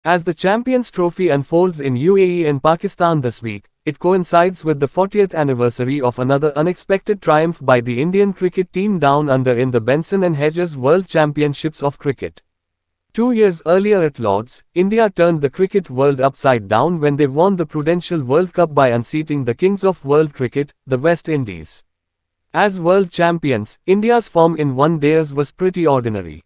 As the Champions Trophy unfolds in UAE and Pakistan this week, it coincides with the 40th anniversary of another unexpected triumph by the Indian cricket team down under in the Benson and Hedges World Championships of Cricket. 2 years earlier at Lord's, India turned the cricket world upside down when they won the Prudential World Cup by unseating the kings of world cricket, the West Indies. As world champions, India's form in one-dayers was pretty ordinary.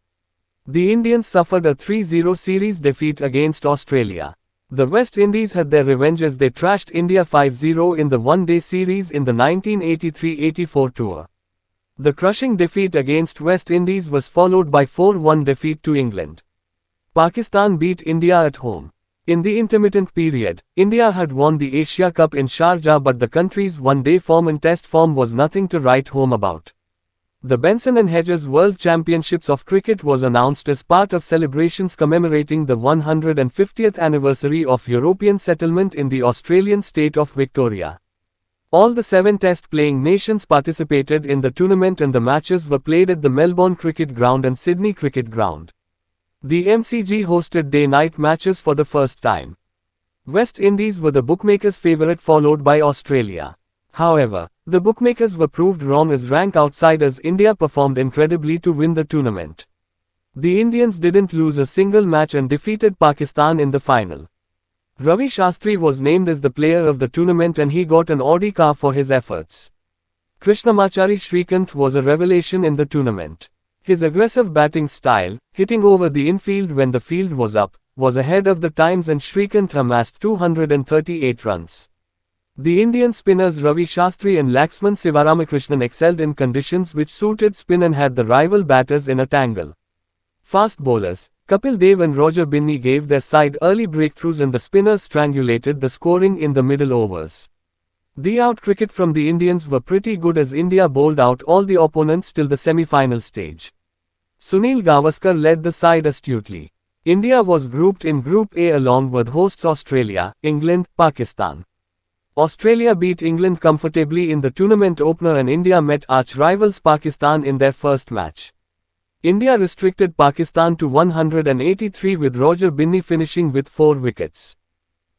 The Indians suffered a 3-0 series defeat against Australia. The West Indies had their revenge as they trashed India 5-0 in the one-day series in the 1983-84 tour. The crushing defeat against West Indies was followed by 4-1 defeat to England. Pakistan beat India at home. In the intermittent period, India had won the Asia Cup in Sharjah, but the country's one-day form and test form was nothing to write home about. The Benson and Hedges World Championships of Cricket was announced as part of celebrations commemorating the 150th anniversary of European settlement in the Australian state of Victoria. All the 7 test-playing nations participated in the tournament and the matches were played at the Melbourne Cricket Ground and Sydney Cricket Ground. The MCG hosted day-night matches for the first time. West Indies were the bookmakers' favourite, followed by Australia. However, the bookmakers were proved wrong as rank outsiders India performed incredibly to win the tournament. The Indians didn't lose a single match and defeated Pakistan in the final. Ravi Shastri was named as the player of the tournament and he got an Audi car for his efforts. Krishnamachari Srikanth was a revelation in the tournament. His aggressive batting style, hitting over the infield when the field was up, was ahead of the times and Srikanth amassed 238 runs. The Indian spinners Ravi Shastri and Laxman Sivaramakrishnan excelled in conditions which suited spin and had the rival batters in a tangle. Fast bowlers, Kapil Dev and Roger Binny gave their side early breakthroughs and the spinners strangulated the scoring in the middle overs. The out cricket from the Indians were pretty good as India bowled out all the opponents till the semi-final stage. Sunil Gavaskar led the side astutely. India was grouped in Group A along with hosts Australia, England, Pakistan. Australia beat England comfortably in the tournament opener and India met arch-rivals Pakistan in their first match. India restricted Pakistan to 183 with Roger Binny finishing with 4 wickets.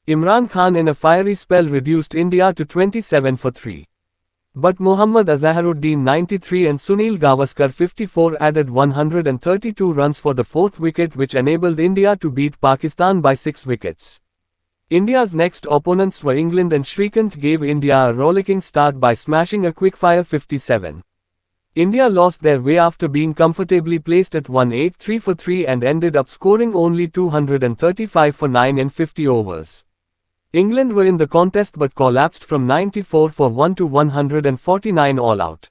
Imran Khan in a fiery spell reduced India to 27 for 3. But Mohammad Azharuddin 93 and Sunil Gavaskar 54 added 132 runs for the 4th wicket, which enabled India to beat Pakistan by 6 wickets. India's next opponents were England and Srikanth gave India a rollicking start by smashing a quickfire 57. India lost their way after being comfortably placed at 183 for 3 and ended up scoring only 235 for 9 in 50 overs. England were in the contest but collapsed from 94 for 1 to 149 all out.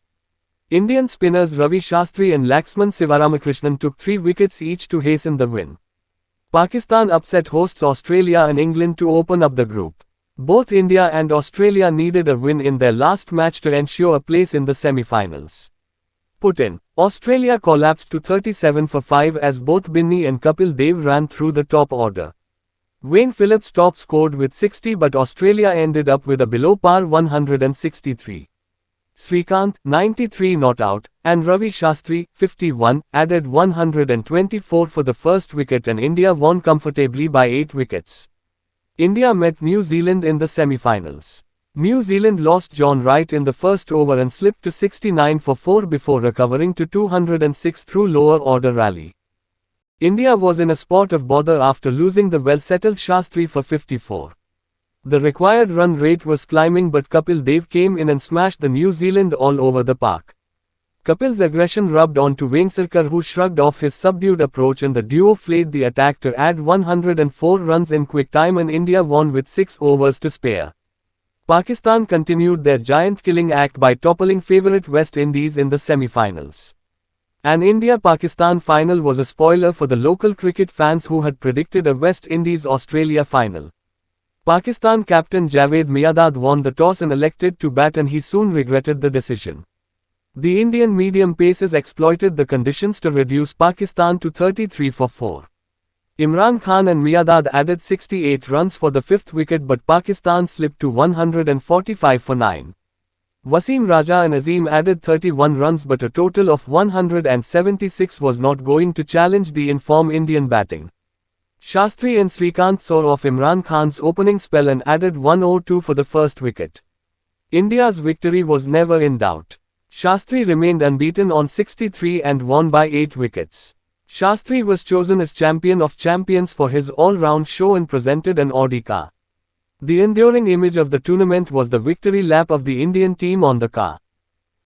Indian spinners Ravi Shastri and Laxman Sivaramakrishnan took 3 wickets each to hasten the win. Pakistan upset hosts Australia and England to open up the group. Both India and Australia needed a win in their last match to ensure a place in the semi-finals. Put in, Australia collapsed to 37 for 5 as both Binny and Kapil Dev ran through the top order. Wayne Phillips top scored with 60 but Australia ended up with a below par 163. Srikanth, 93 not out, and Ravi Shastri, 51, added 124 for the first wicket and India won comfortably by 8 wickets. India met New Zealand in the semi-finals. New Zealand lost John Wright in the first over and slipped to 69 for 4 before recovering to 206 through lower order rally. India was in a spot of bother after losing the well-settled Shastri for 54. The required run rate was climbing but Kapil Dev came in and smashed the New Zealand all over the park. Kapil's aggression rubbed on to Vengsarkar, who shrugged off his subdued approach, and the duo flayed the attack to add 104 runs in quick time and India won with 6 overs to spare. Pakistan continued their giant-killing act by toppling favourite West Indies in the semi-finals. An India-Pakistan final was a spoiler for the local cricket fans who had predicted a West Indies-Australia final. Pakistan captain Javed Miandad won the toss and elected to bat, and he soon regretted the decision. The Indian medium paces exploited the conditions to reduce Pakistan to 33 for 4. Imran Khan and Miandad added 68 runs for the 5th wicket but Pakistan slipped to 145 for 9. Wasim Raja and Azim added 31 runs but a total of 176 was not going to challenge the in-form Indian batting. Shastri and Srikanth saw off Imran Khan's opening spell and added 102 for the first wicket. India's victory was never in doubt. Shastri remained unbeaten on 63 and won by 8 wickets. Shastri was chosen as champion of champions for his all-round show and presented an Audi car. The enduring image of the tournament was the victory lap of the Indian team on the car.